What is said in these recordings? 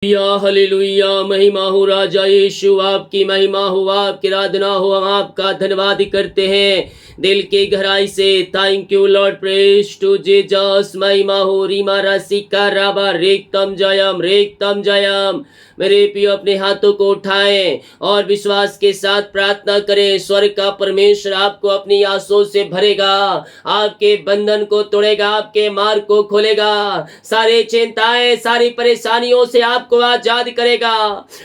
या हालेलुया, महिमा हो राजा यीशु, आपकी महिमा हो, आपकी आराधना हो। हम आपका धन्यवाद करते हैं दिल की गहराई से। Thank you Lord, praise to Jesus. महिमा हो रीमा राशि का राबा रेक्तम जयम। मेरे प्रियो, अपने हाथों को उठाएं और विश्वास के साथ प्रार्थना करें। स्वर्ग का परमेश्वर आपको अपनी आंसुओं से भरेगा, आपके बंधन को तोड़ेगा, आपके मार्ग को खोलेगा, सारे चिंताएं सारी परेशानियों से आपको आजाद करेगा।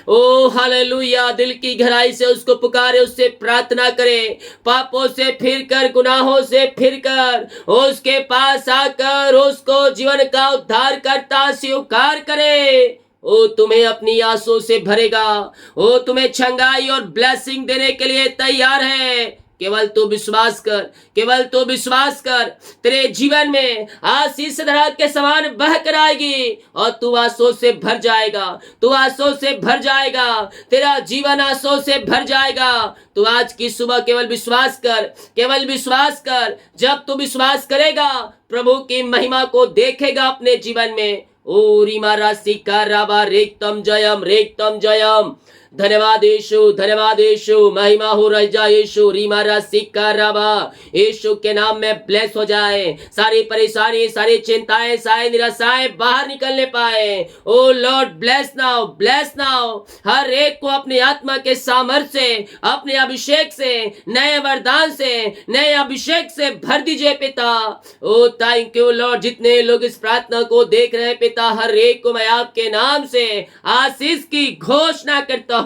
ओ हालेलुया, दिल की गहराई से उसको पुकारे, उससे प्रार्थना करें। पापों से फिरकर, गुनाहों से फिरकर उसके पास आकर उसको जीवन का उद्धार करता स्वीकार करे। ओ तुम्हें अपनी आंसुओं से भरेगा, ओ तुम्हें छंगाई और ब्लेसिंग देने के लिए तैयार है। केवल तू विश्वास कर, केवल तू विश्वास कर। तेरे जीवन में आशीष धारा के समान बह कर आएगी और तू आंसुओं से भर जाएगा, तू आंसुओं से भर जाएगा, तेरा जीवन आंसुओं से भर जाएगा। तू आज की सुबह केवल विश्वास कर, केवल विश्वास कर। जब तू विश्वास करेगा, प्रभु की महिमा को देखेगा अपने जीवन में। ओ रीमा राशि का राबा रेक्तम जयम। धन्यवाद यीशु, धन्यवाद यीशु, महिमा हो राजा यीशु। रीमा राशि का राबा, यीशु के नाम में ब्लेस हो जाए। सारी परेशानी, सारी चिंताएं, सारी निराशाएं बाहर निकलने पाए। O Lord, bless now, bless now. हर एक को अपनी आत्मा के सामर्थ्य से, अपने अभिषेक से, नए वरदान से, नए अभिषेक से भर दीजिए पिता। ओ थैंक यू लॉर्ड। जितने लोग इस प्रार्थना को देख रहे हैं पिता, हर एक को मैं आपके नाम से आशीष की घोषणा करता हूं।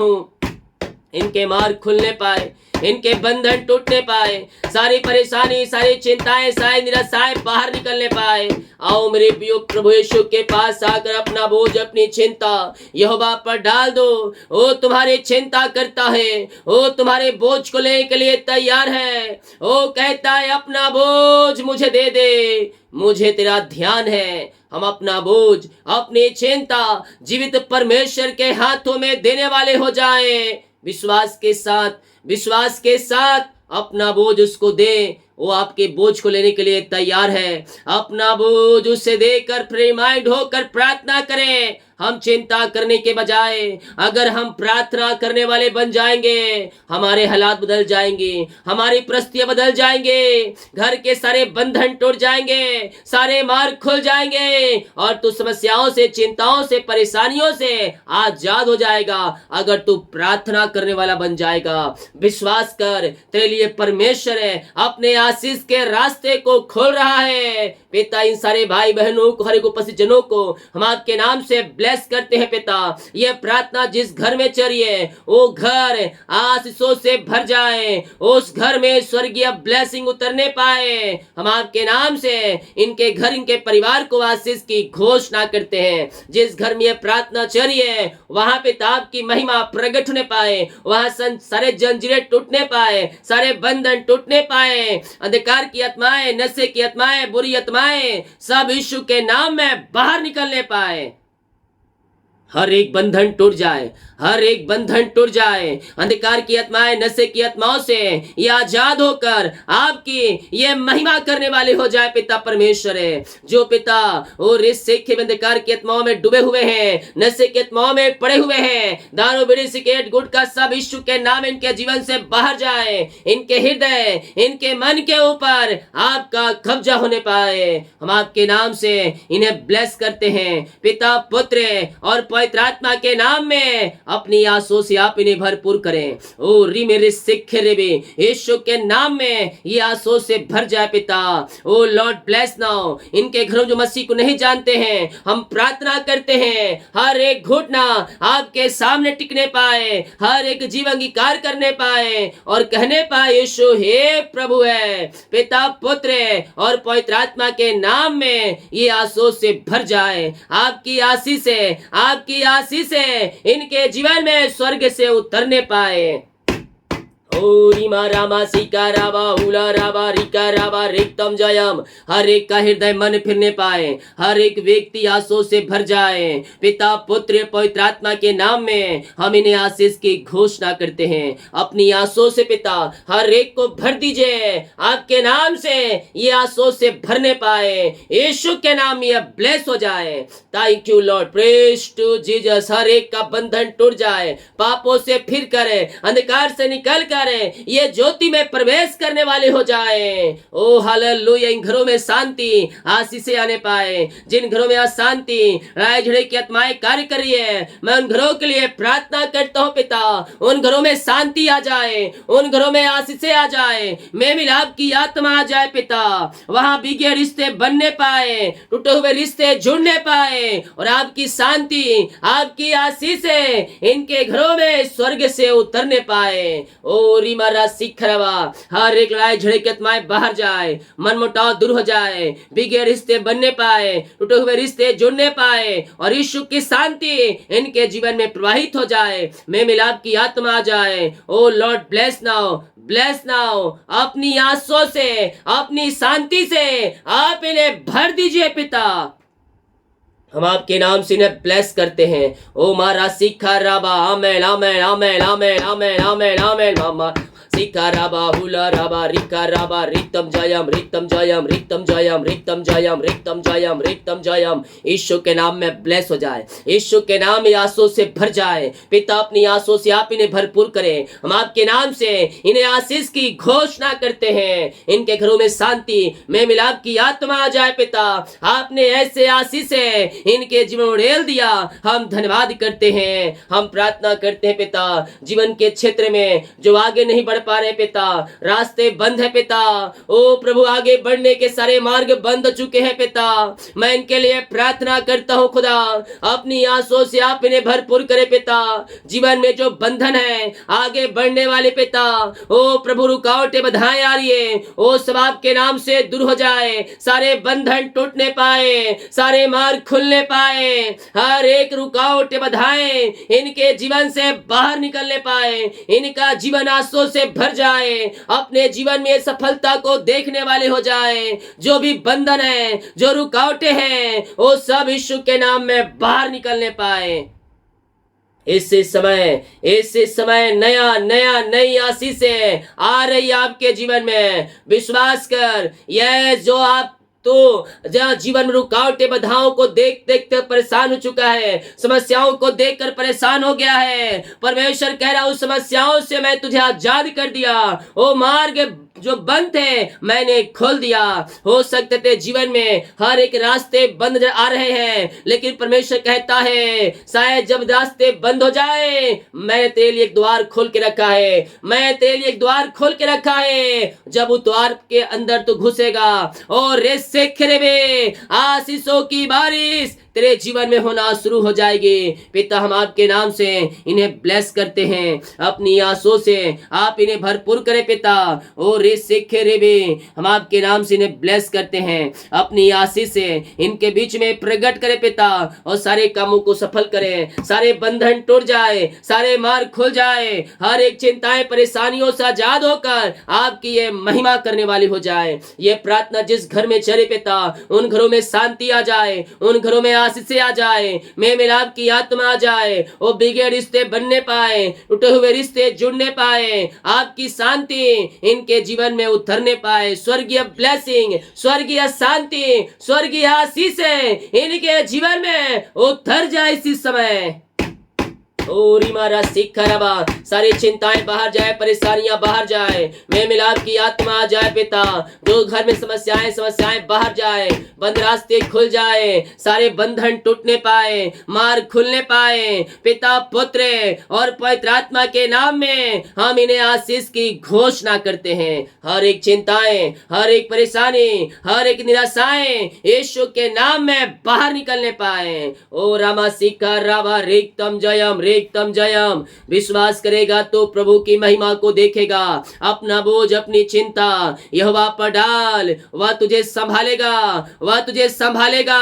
इनके मार्ग खुलने पाए, इनके बंधन टूटने पाए, सारी परेशानी, सारी चिंताएं, सारी निराशाएं बाहर निकलने पाए। आओ मेरे प्रियो, प्रभु यीशु के पास आकर अपना बोझ, अपनी चिंता यहोवा पर डाल दो। ओ तुम्हारी चिंता करता है, ओ तुम्हारे बोझ को लेने के लिए तैयार है। ओ कहता है, अपना बोझ मुझे दे दे, मुझे तेरा ध्यान है। हम अपना बोझ, अपनी चिंता जीवित परमेश्वर के हाथों में देने वाले हो जाएं। विश्वास के साथ, विश्वास के साथ अपना बोझ उसको दे। वो आपके बोझ को लेने के लिए तैयार है। अपना बोझ उससे देकर रिमाइंड होकर प्रार्थना करें। हम चिंता करने के बजाय अगर हम प्रार्थना करने वाले बन जाएंगे, हमारे हालात बदल जाएंगे, हमारी परिस्थितियां बदल जाएंगे, घर के सारे बंधन टूट जाएंगे, सारे मार्ग खुल जाएंगे और तू समस्याओं से, चिंताओं से, परेशानियों से आजाद हो जाएगा। अगर तू प्रार्थना करने वाला बन जाएगा, विश्वास कर, तेरे लिए परमेश्वर है, अपने आशीष के रास्ते को खोल रहा है। पिता, इन सारे भाई बहनों को, हर एक उपस्थित जनों को हम आपके नाम से ब्लेस करते हैं पिता। ये प्रार्थना जिस घर में चल रही है, वो घर आशीषों से भर जाए, उस घर में स्वर्गीय ब्लेसिंग उतरने पाए। हम आपके नाम से इनके घर, इनके परिवार को आशीष की घोषणा करते हैं। जिस घर में ये प्रार्थना चल रही है, वहां पिता आपकी महिमा प्रकट होने पाए, वहां सारे जंजीरें टूटने पाए, सारे बंधन टूटने पाए, अंधकार की आत्माएं, नशे की आत्माएं, बुरी आत्माएं सब यीशु के नाम में बाहर निकलने पाए। हर एक बंधन टूट जाए, हर एक बंधन टूट जाए। अंधकार की आत्माएं, नशे की आत्माओं से ये आजाद होकर आपकी ये महिमा करने वाले हो जाए पिता परमेश्वर है। जो पिता और इस सीखे अंधकार की आत्माओं में डूबे हुए हैं, नशे की आत्माओं में पड़े हुए हैं, दारू, बीड़ी, सिगरेट, गुटखा सब यीशु के नाम इनके जीवन से बाहर जाए। इनके हृदय, इनके मन के ऊपर आपका कब्जा होने पाए। हम आपके नाम से इन्हें ब्लेस करते हैं पिता, पुत्र और पवित्र आत्मा के नाम में। अपनी आंसुओं से आप इन्हें भरपूर करें। ओ री मेरे सिखे रे बे, यीशु के नाम में ये आंसुओं से भर जाए पिता। ओ लॉर्ड, ब्लेस नाउ। इनके घरों जो मसीह को नहीं जानते हैं, हम प्रार्थना करते हैं, हर एक घुटना आपके सामने टिकने पाए, हर एक जीवन अंगीकार करने पाए और कहने पाए, यीशु हे प्रभु है। पिता, पुत्र और पवित्र आत्मा के नाम में ये आंसुओं से भर जाए। आपकी आशीष है, आपकी आशीष है इनके जीवन में स्वर्ग से उतरने पाए। ओ रीमा रामा सिका राबा उला राबा रिका राबा रिक्तम जयम। हर एक का हृदय मन फिरने पाए, हर एक व्यक्ति आंसू से भर जाए। पिता पुत्र पवित्र आत्मा के नाम में हम इन्हें आशीष की घोषणा करते हैं। अपनी आंसू से पिता हर एक को भर दीजिए, आपके नाम से ये आंसू से भरने पाए, यीशु के नाम ये ब्लेस हो जाए। Thank you Lord, praise to Jesus. हर एक का बंधन टूट जाए, पापों से फिर करे, अंधकार से निकल कर ये ज्योति में प्रवेश करने वाले हो जाए। ओ हालेलुया। इन घरों में शांति आशीष आने पाए। जिन घरों में अशांति लड़ाई झगड़े की आत्माएं कार्य कर रही है, मैं उन घरों के लिए प्रार्थना करता हूँ पिता, उन घरों में शांति आ जाए, उन घरों में आशीष आ जाए, मेल मिलाप की आत्मा आ जाए पिता। वहां बिगड़े रिश्ते बनने पाए, टूटे हुए रिश्ते जुड़ने पाए, और आपकी शांति आपकी आशीष इनके घरों में स्वर्ग से उतरने पाए। ओ रीमारा सिखरवा। हर एक लड़ाई झगड़े की आत्माएं बाहर जाए, मनमुटाव दूर हो जाए, बिगड़े रिश्ते बनने पाए, टूटे हुए रिश्ते जुड़ने पाए, और यीशु की शांति इनके जीवन में प्रवाहित हो जाए, मेल मिलाप की आत्मा आ जाए। O Lord bless now, bless now. अपनी आंसू से, अपनी शांति से आप इन्हें भर दीजिए पिता। हम आपके नाम से इन्हें ब्लेस करते हैं। ओ मारा सिखा राबा आमेन आमेन आमेन आमेन आमेन आमेन आमेन मामा सिखा राबा हुला राबा रिका राबा रिक्तम जयम रिक्तम जयम रिक्तम जयम रिक्तम जयम रिक्तम जयम रिक्तम जयम। यीशु के नाम में ब्लेस हो जाए, यीशु के नाम में आंसू से भर जाए पिता। अपनी आंसू से आप इन्हें भरपूर करें। हम आपके नाम से इन्हें आशीष की घोषणा करते हैं। इनके घरों में शांति में मिलाप की आत्मा आ जाए पिता। आपने ऐसे आशीष इनके जीवन में उड़ेल दिया, हम धन्यवाद करते हैं। हम प्रार्थना करते हैं पिता, जीवन के क्षेत्र में जो आगे नहीं बढ़ पा रहे पिता, रास्ते बंद है पिता। ओ प्रभु, आगे बढ़ने के सारे मार्ग बंद हो चुके हैं पिता। मैं इनके लिए प्रार्थना करता हूँ खुदा, अपनी आंसू से आप इन्हें भरपूर करे पिता। जीवन में जो बंधन है आगे बढ़ने वाले पिता, ओ प्रभु रुकावटें बाधाएं आ रही है, ओ सब आपके नाम से दूर हो जाए। सारे बंधन टूटने पाए, सारे मार्ग खुलने पाए, हर एक रुकावटें बाधाएं इनके जीवन से बाहर निकलने पाए, इनका जीवन आंसू से भर जाए, अपने जीवन में सफलता को देखने वाले हो जाए। जो भी बंधन है, जो रुकावटें हैं, वो सब यीशु के नाम में बाहर निकलने पाए। इस समय नया नया नई आशीषें आ रही आपके जीवन में। विश्वास कर, यह जो आप तो जहाँ जीवन में रुकावटें बाधाओं को देख देख कर परेशान हो चुका है, समस्याओं को देखकर परेशान हो गया है, परमेश्वर कह रहा, उस समस्याओं से मैं तुझे आजाद कर दिया। ओ मार्ग जो बंद थे मैंने खोल दिया। हो सकते थे जीवन में हर एक रास्ते बंद नजर आ रहे हैं, लेकिन परमेश्वर कहता है शायद जब रास्ते बंद हो जाए, मैंने तेरे लिए एक द्वार खोल के रखा है, मैं तेरे लिए एक द्वार खोल के रखा है। जब उस द्वार के अंदर तू घुसेगा और से खेरे आशीषों की बारिश तेरे जीवन में होना शुरू हो जाएगी। पिता, हम आपके नाम से इन्हें ब्लेस करते हैं। अपनी आंसू से आप इन्हें भरपूर करें पिता। और हम आपके नाम से इन्हें ब्लेस करते हैं। अपनी आशीष से इनके बीच में प्रकट करें पिता, और सारे कामों को सफल करें, सारे बंधन टूट जाए, सारे मार्ग खुल जाए, हर एक चिंताएं परेशानियों से आजाद होकर आपकी ये महिमा करने वाली हो जाए। ये प्रार्थना जिस घर में चले पिता, उन घरों में शांति आ जाए, उन घरों में आशीष आ जाए, मेल मिलाप की आत्मा आ जाए, वो बिगड़े रिश्ते बनने पाए, टूटे हुए रिश्ते जुड़ने पाए, आपकी शांति इनके जीवन में उतरने पाए। स्वर्गीय ब्लेसिंग, स्वर्गीय शांति, स्वर्गीय आशीष इनके जीवन में उतर जाए इसी समय। सारी चिंताएं बाहर जाए, परेशानियां बाहर जाए, मेल मिलाप की आत्मा आ जाए पिता। जो घर में समस्याएं बाहर जाए, बंद रास्ते खुल जाए, सारे बंधन टूटने पाए, मार्ग खुलने पाए पिता, पुत्र और पवित्र आत्मा के नाम में हम इन्हें आशीष की घोषणा करते हैं। हर एक चिंताएं, हर एक परेशानी, हर एक निराशाएं यीशु के नाम में बाहर निकलने पाए। ओ रामा सिका रावा रिक्तम जयम रे एकदम जयम। विश्वास करेगा तो प्रभु की महिमा को देखेगा। अपना बोझ, अपनी चिंता यहोवा पर डाल, वह तुझे संभालेगा, वह तुझे संभालेगा।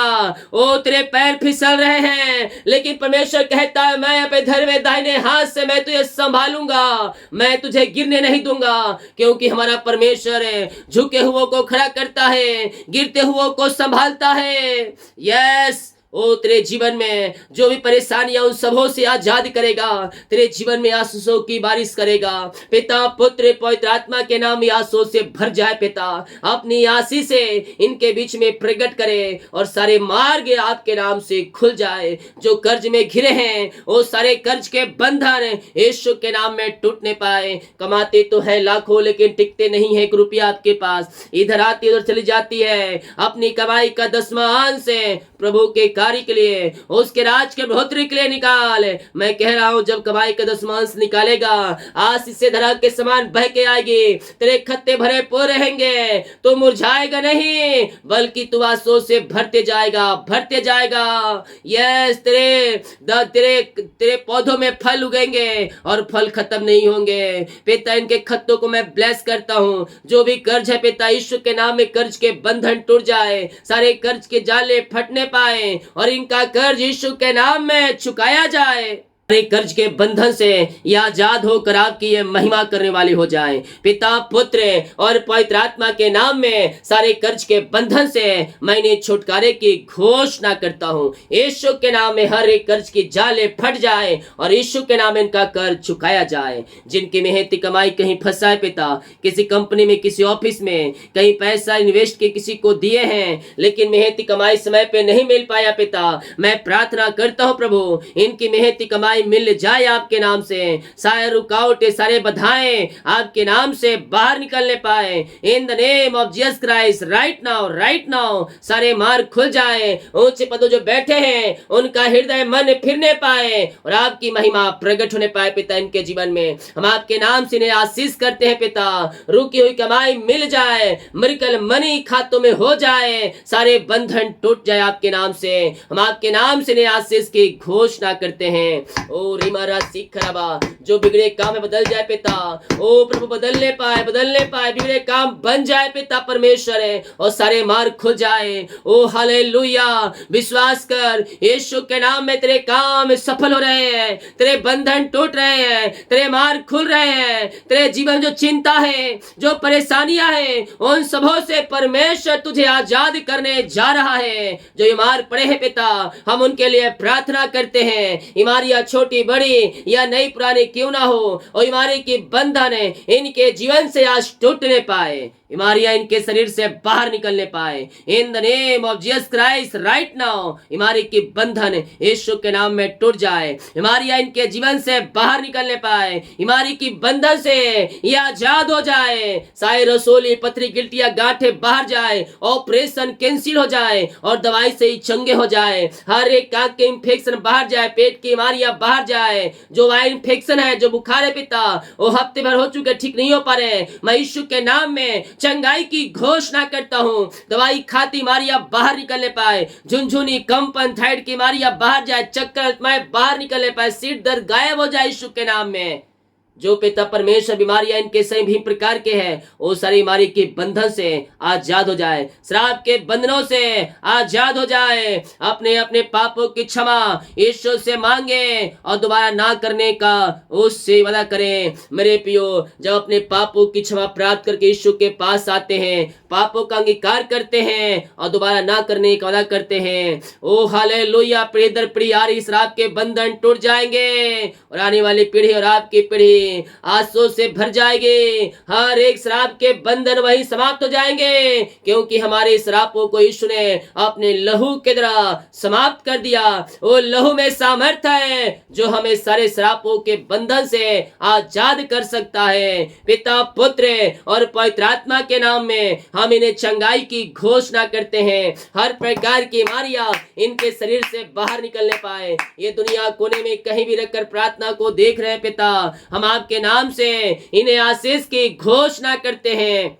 ओ तेरे पैर फिसल रहे हैं, लेकिन परमेश्वर कहता है मैं अपने धर्म दाहिने हाथ से मैं तुझे संभालूंगा, मैं तुझे गिरने नहीं दूंगा, क्योंकि हमारा परमेश्वर है झुके हुओं को खड़ा करता है, गिरते हुओं को संभालता है। यस, ओ तेरे जीवन में जो भी परेशानियां उन सबों से आजाद करेगा, तेरे जीवन में आशीषों की बारिश करेगा। पिता, पुत्र, पवित्र आत्मा के नाम आशीषों से भर जाए। पिता, अपनी आशीष से इनके बीच में प्रकट करे और सारे मार्ग आपके नाम से खुल जाए। जो कर्ज में घिरे हैं वो सारे कर्ज के बंधन यीशु के नाम में टूटने पाए। कमाते तो है लाखों, लेकिन टिकते नहीं है। एक रुपया आपके पास इधर आती उधर चली जाती है। अपनी कमाई का 10वां अंश से प्रभु के कार्य के लिए, उसके राज के बढ़ोतरी के लिए निकाल। मैं कह रहा हूं जब कमाई का 10वां अंश निकालेगा, आशीष से धरा के समान बह के आएगी। तेरे खत्ते भरे पूरे रहेंगे, तो मुरझाएगा नहीं, बल्कि तू आशीषों से भरते जाएगा, भरते जाएगा। यस, तेरे पौधों में फल उगेंगे और फल खत्म नहीं होंगे। पिता, इनके खत्तों को मैं ब्लेस करता हूं। जो भी कर्ज है पिता, यीशु के नाम में कर्ज के बंधन टूट जाए, सारे कर्ज के जाले फटने पाए और इनका कर्ज यीशु के नाम में चुकाया जाए। कर्ज के बंधन से या आजाद होकर आपकी ये महिमा करने वाली हो जाए। पिता, पुत्र और पवित्र आत्मा के नाम में सारे कर्ज के बंधन से मैंने छुटकारे की घोषणा करता हूँ। यीशु के नाम में हर एक कर्ज की जाले फट जाए और यीशु के नाम में इनका कर्ज चुकाया जाए। जिनकी मेहनती कमाई कहीं फंसा है पिता, किसी कंपनी में, किसी ऑफिस में, कहीं पैसा इन्वेस्ट के किसी को दिए हैं, लेकिन मेहनती कमाई समय पे नहीं मिल पाया पिता, मैं प्रार्थना करता हूँ प्रभु इनकी मेहनती कमाई मिल जाए आपके नाम से। सारे रुकावटें, सारे बाधाएं आपके नाम से बाहर निकलने पाए। In the name of Jesus Christ, right now, right now सारे मार्ग खुल जाए। ऊंचे पदों जो बैठे हैं उनका हृदय मन फिरने पाए और आपकी महिमा प्रकट होने पाए पिता इनके जीवन में। हम आपके नाम से इन्हें आशीष करते हैं पिता। रुकी हुई कमाई मिल जाए, मिरेकल मनी खातों में हो जाए, सारे बंधन टूट जाए आपके नाम से। हम आपके नाम से इन्हें आशीष की घोषणा करते हैं। ओ रिमारा सीखराबा, जो बिगड़े काम में बदल जाए पिता। ओ प्रभु, बदलने पाए बिगड़े काम बन जाए पिता परमेश्वर है, और सारे मार्ग खुल जाए। ओ हालेलुया, विश्वास कर यीशु के नाम में तेरे काम सफल हो रहे हैं, तेरे बंधन टूट रहे हैं, तेरे मार्ग खुल रहे हैं। तेरे जीवन जो चिंता है, जो परेशानियां हैं, उन सबों से परमेश्वर तुझे आजाद करने जा रहा है। जो बीमार पड़े हैं पिता, हम उनके लिए प्रार्थना करते हैं। बीमारियां छोटी बड़ी या नई पुरानी क्यों ना हो, और बीमारी की बंधन इनके जीवन से आज टूटने पाए, बीमारियां इनके शरीर से बाहर निकलने पाए। In the name of Jesus Christ, right now बीमारी की बंधन यीशु के नाम में टूट जाए। बीमारियां इनके जीवन से बाहर निकलने पाए, बीमारी की बंधन से ये आजाद हो जाए। सारे रसोली, पथरी, गिल्टियां, गांठे बाहर जाए, ऑपरेशन कैंसिल हो जाए और दवाई से ही चंगे हो जाए। हर एक आंख के इंफेक्शन बाहर जाए, पेट की बीमारियां बाहर जाए। जो वायरल इंफेक्शन है, जो बुखार है पिता, वो हफ्ते भर हो चुके, ठीक नहीं हो पा रहे, मैं यीशु के नाम में चंगाई की घोषणा करता हूं। दवाई खाती बीमारियां बाहर निकलने पाए, झुनझुनी, कंपन, थायराइड की बीमारियां बाहर जाए, चक्कर बाहर निकलने पाए, सिर दर्द गायब हो जाए यीशु के नाम में। जो पिता परमेश्वर बीमारियां इनके सभी प्रकार के हैं, वो सारी बीमारी के बंधन से आजाद हो जाए, श्राप के बंधनों से आजाद हो जाए। अपने अपने पापों की क्षमा यीशु से मांगे और दोबारा ना करने का उससे वादा करें। मेरे प्रियो, जब अपने पापों की क्षमा प्राप्त करके यीशु के पास आते हैं, पापों का अंगीकार करते हैं और दोबारा ना करने का वादा करते हैं, ओ हालेलुया, पीढ़ी दर पीढ़ी आ रही श्राप के बंधन टूट जाएंगे और आने वाली पीढ़ी और आपकी पीढ़ी आंसू से भर जाएंगे। हर एक श्राप के बंधन वही समाप्त हो जाएंगे, क्योंकि हमारे श्रापों को यीशु ने अपने लहू के द्वारा समाप्त कर दिया। वो लहू में सामर्थ्य है जो हमें सारे श्रापों के बंधन से आजाद कर सकता है। पिता, पुत्र और पवित्र आत्मा के नाम में हम इन्हें चंगाई की घोषणा करते हैं। हर प्रकार की बीमारियां इनके शरीर से बाहर निकलने पाए। ये दुनिया कोने में कहीं भी रखकर प्रार्थना को देख रहे हैं पिता, हम आपके नाम से इन्हें आशीष की घोषणा करते हैं।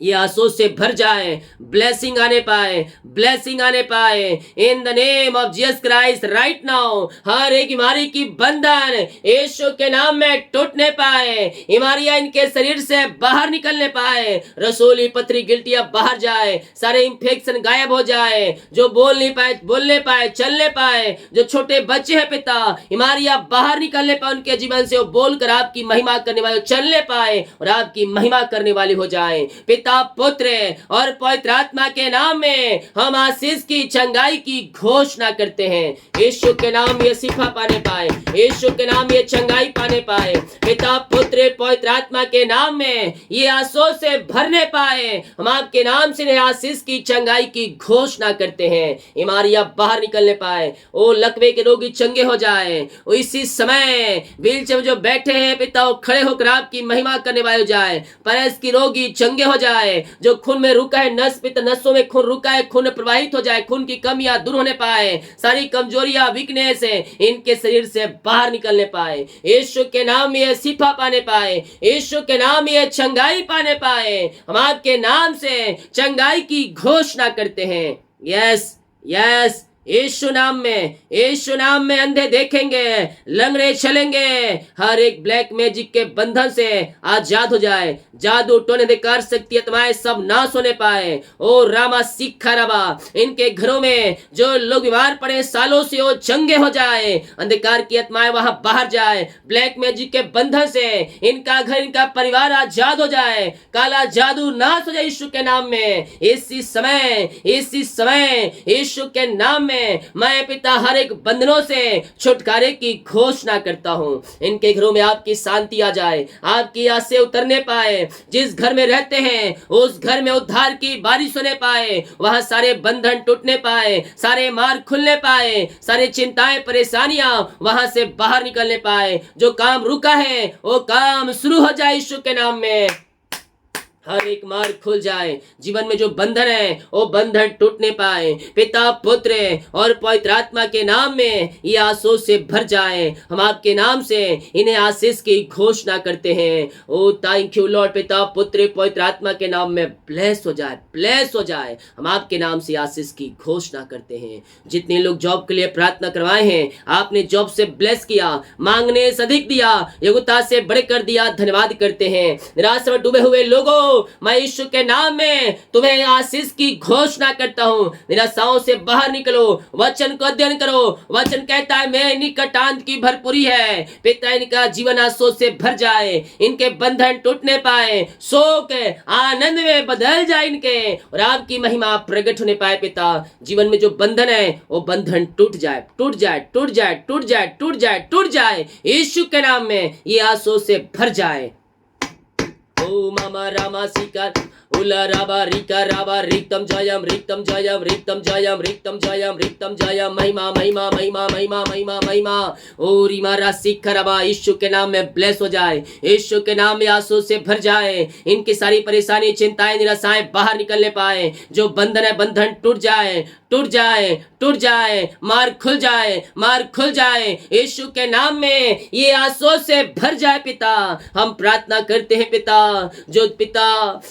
ये आशीष से भर जाए, ब्लेसिंग आने पाए, ब्लेसिंग आने पाए in the name of Jesus Christ right now. हर एक बीमारी की बंधन यीशु के नाम में टूटने पाए, बीमारियां इनके शरीर से बाहर निकलने पाए, रसोली पथरी गिल्टियां बाहर जाए, सारे इंफेक्शन गायब हो जाए, जो बोल नहीं पाए बोलने पाए, चलने पाए, जो छोटे बच्चे हैं पिता बीमारियां बाहर निकलने पाए उनके जीवन से, वो बोलकर आपकी महिमा करने वाले चलने पाए और आपकी महिमा करने वाली हो जाए। पिता पुत्र और पवित्र आत्मा के नाम में हम आशीष की चंगाई की घोषणा करते हैं। यीशु के नाम में शिफा पाने पाए, यीशु के नाम में चंगाई पाने पाए, पिता पुत्र पवित्र आत्मा के नाम में ये आशीष से भरने पाए। हम आपके नाम से आशीष की चंगाई की घोषणा करते हैं, बीमारियां बाहर निकलने पाए, ओ लकवे के रोगी चंगे हो जाए, वो इसी समय व्हीलचेयर में जो बैठे हैं पिता वो खड़े होकर आपकी महिमा करने वाले हो जाए, परस की रोगी चंगे हो जाए, जो खून में रुका है नस पिता नसों में खून रुका है खून प्रवाहित हो जाए, खून की कमियां दूर होने पाए, सारी कमजोरियां वीकनेस है इनके शरीर से बाहर निकलने पाए, यीशु के नाम में ये शिफा पाने पाए, यीशु के नाम में ये चंगाई पाने पाए। हम आपके नाम से चंगाई की घोषणा करते हैं। यस यस, यीशु नाम में, यीशु नाम में अंधे देखेंगे, लंगड़े चलेंगे, हर एक ब्लैक मैजिक के बंधन से आजाद हो जाए, जादू टोने अधिकार शक्ति आत्माएं सब नाश होने पाए। ओ रामा सिखा रबा, इनके घरों में जो लोग बीमार पड़े सालों से वो चंगे हो जाए, अंधकार की आत्माएं वहां बाहर जाए, ब्लैक मैजिक के बंधन से इनका घर इनका परिवार आजाद हो जाए, काला जादू नाश हो जाए यीशु के नाम में। इसी समय यीशु के नाम मैं पिता हर एक बंधनों से छुटकारे की घोषणा करता हूँ। इनके घरों में आपकी शांति आ जाए, आपकी आसे उतरने पाए, जिस घर में रहते हैं उस घर में उद्धार की बारिश होने पाए, वहां सारे बंधन टूटने पाए, सारे मार्ग खुलने पाए, सारे चिंताएं परेशानियां वहां से बाहर निकलने पाए, जो काम रुका है वो काम शुरू हो जाए यीशु के नाम में, हर एक मार्ग खुल जाए, जीवन में जो बंधन है वो बंधन टूटने पाए, पिता पुत्र और पवित्र आत्मा के नाम में ये आशीष से भर जाए। हम आपके नाम से इन्हें आशीष की घोषणा करते हैं। ओ थैंक यू लॉर्ड, पिता पुत्र पवित्र आत्मा के नाम में ब्लेस हो जाए, ब्लेस हो जाए। हम आपके नाम से आशीष की घोषणा करते हैं। जितने लोग जॉब के लिए प्रार्थना करवाए हैं, आपने जॉब से ब्लेस किया, मांगने से अधिक दिया, योग्यता से बढ़कर दिया, धन्यवाद करते हैं। निराशा में डूबे हुए लोगों, मैं यीशु के नाम में तुम्हें आशीष की घोषणा करता हूं, निराशाओं से बाहर निकलो, वचन को अध्ययन करो। वचन कहता है मैं निकटांत की भरपूरी है, पिता इनका जीवन आशीष से भर जाए, इनके बंधन टूटने पाए, शोक आनंद में बदल जाए इनके, और आपकी महिमा प्रकट होने पाए। पिता जीवन में जो बंधन है वो बंधन टूट जाए, टूट जाए, टूट जाए, टूट जाए, टूट जाए, टूट जाए, यीशु के नाम में ये आशीष से भर जाए। ओ मामा रामा सिका उला राबा रिका राबा रिक्तम जयम रिक्तम जयम रिक्तम जयम रिक्तम जयम रिक्तम जयम, महिमा महिमा महिमा महिमा महिमा महिमा। ओ रीमा राशि खराबा, यीशु के नाम में ब्लेस हो जाए, यीशु के नाम में आंसू से भर जाए, इनकी सारी परेशानी चिंताएं निराशाएं बाहर निकलने पाए, जो बंधन है बंधन टूट जाए, टूट जाए, टूट जाए, मार्ग खुल जाए, मार्ग खुल जाए, यीशु के नाम में ये आंसू से भर जाए। पिता हम प्रार्थना करते हैं पिता, जो पिता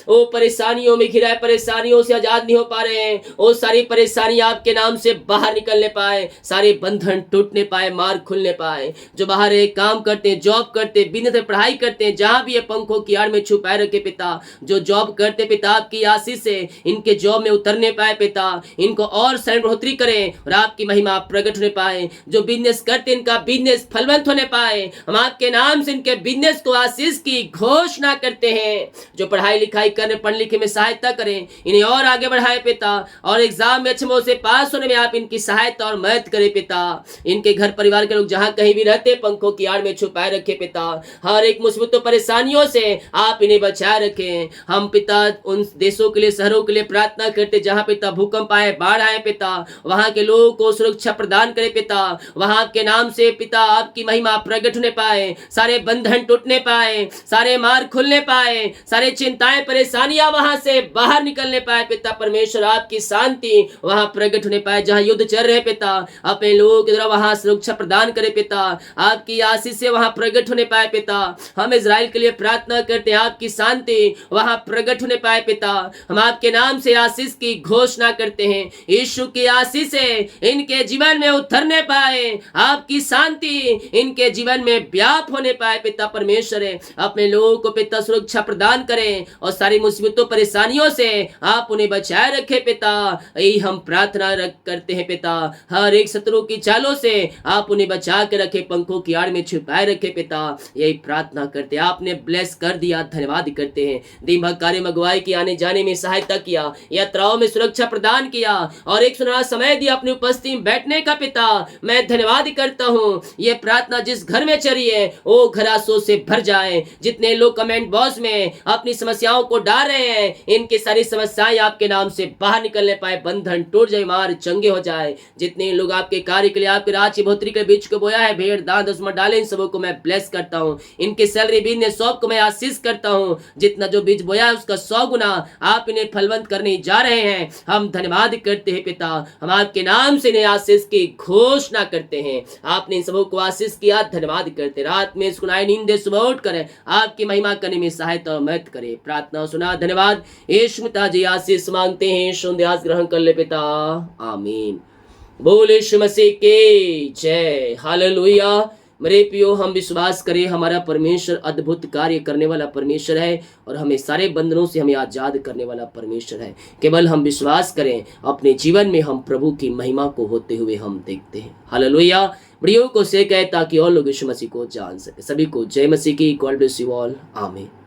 वो परेशानियों में घिरा है, परेशानियों से आजाद नहीं हो पा रहे हैं, वो सारी परेशानी आपके नाम से बाहर निकलने पाए, सारे बंधन टूटने पाए, मार्ग खुलने पाए। जो बाहर एक काम करते हैं, जॉब करते हैं, बिजनेस में पढ़ाई करते हैं, जहां भी ये पंखों की आड़ में छुपाए रखे पिता, जो जॉब करते पिता आपकी आशीष से इनके जॉब में उतरने पाए पिता, इनको और सैन बढ़ोतरी करें और आपकी महिमा प्रकट होने पाए। जो बिजनेस करते इनका बिजनेस फलवंत होने पाए, हम आपके नाम से इनके बिजनेस को आशीष की घोषणा करते हैं। जो पढ़ाई लिखाई करने पढ़ लिखे में सहायता करें, इन्हें और आगे बढ़ाए पिता, और एग्जाम में अच्छे मौके से पास होने में आप इनकी सहायता और मदद करें पिता। इनके घर परिवार के लोग जहां कहीं भी रहते पंखों की आड़ में छुपाए रखे पिता, हर एक मुसीबतों परेशानियों से आप इन्हें बचाए रखें। हम पिता उन देशों के लिए शहरों के लिए प्रार्थना करते जहां पिता भूकंप आए, बाढ़ आए पिता, वहां के लोगों को सुरक्षा प्रदान करे पिता, वहां आपके नाम से पिता आपकी महिमा प्रकट होने पाए, सारे बंधन टूटने पाए, सारे मार्ग खुलने पाए, सारे चिंताएं परेशानियां वहां से बाहर निकलने पाए पिता परमेश्वर। आपकी शांति वहां प्रकट होने पाए। जहां युद्ध चल रहे पिता, अपने लोगों की तरह वहां सुरक्षा प्रदान करे पिता। आपकी आशीष से वहां प्रकट होने पाए पिता। हम इजराइल के लिए प्रार्थना करते हैं, आपकी शांति वहां प्रकट होने पाए पिता। हम आपके नाम से आशीष की घोषणा करते हैं। यीशु की आशीष से इनके जीवन में उतरने पाए, आपकी शांति इनके जीवन में व्याप होने पाए पिता परमेश्वर। अपने लोगों को पिता सुरक्षा प्रदान करें और सारी मुसीबतों परेशानियों से आप उन्हें बचाए रखे पिता। यही हम प्रार्थना करते हैं पिता। हर एक शत्रु की चालों से आप उन्हें बचा के रखे, पंखों की आड़ में छुपाए रखे पिता। यही प्रार्थना करते हैं। आपने ब्लेस कर दिया, धन्यवाद करते हैं। दिन भर कार्य में अगुवाई की, आने जाने में सहायता किया, यात्राओं में सुरक्षा प्रदान किया और एक सुनहरा समय दिया अपनी उपस्थिति में बैठने का पिता। मैं धन्यवाद करता हूँ। ये प्रार्थना जिस घर में चली है वो घर आंसू से भर जाए। जितने लोग कमेंट बॉक्स में अपनी समस्याओं को डाल रहे हैं, इनकी सारी समस्याएं आपके नाम से बाहर निकलने पाए, बंधन टूट जाए, मार चंगे हो जाए। जितने लोग आपके कार्य के लिए, आपके राज्य भोत्री के बीच को बोया है, भेड़ दान दसमा डाले, इन सबों को मैं ब्लेस करता हूँ। इनके सैलरी बिजनेस सब को मैं आशीष करता हूँ। जितना जो बीज बोया है उसका 100 गुना आप इन्हें फलवंत करने जा रहे हैं। हम धन्यवाद करते हैं पिता। हम आपके नाम से इन्हें आशीष की घोषणा करते हैं। आपने इन सबों को आशीष किया, धन्यवाद करते। रात में सुनाई नींद सुबह उठ कर आपकी महिमा करने में सहायता और मदद करे। प्रार्थना सुना, धन्यवाद। यीशु पिता जी आशीष मांगते हैं, सुंदयास ग्रहण कर ले पिता, आमीन। बोल यीशु मसीह के जय, हालेलुया। मेरे प्रियो, हम विश्वास करें हमारा परमेश्वर अद्भुत कार्य करने वाला परमेश्वर है और हमें सारे बंधनों से हमें आजाद करने वाला परमेश्वर है। केवल हम विश्वास करें, अपने जीवन में हम प्रभु की महिमा को होते हुए हम देखते हैं। हालेलुया। वीडियो को शेयर करें ताकि और लोग यीशु मसीह को जान सके। सभी को जय मसीह की। गॉड ब्लेस यू ऑल, आमीन।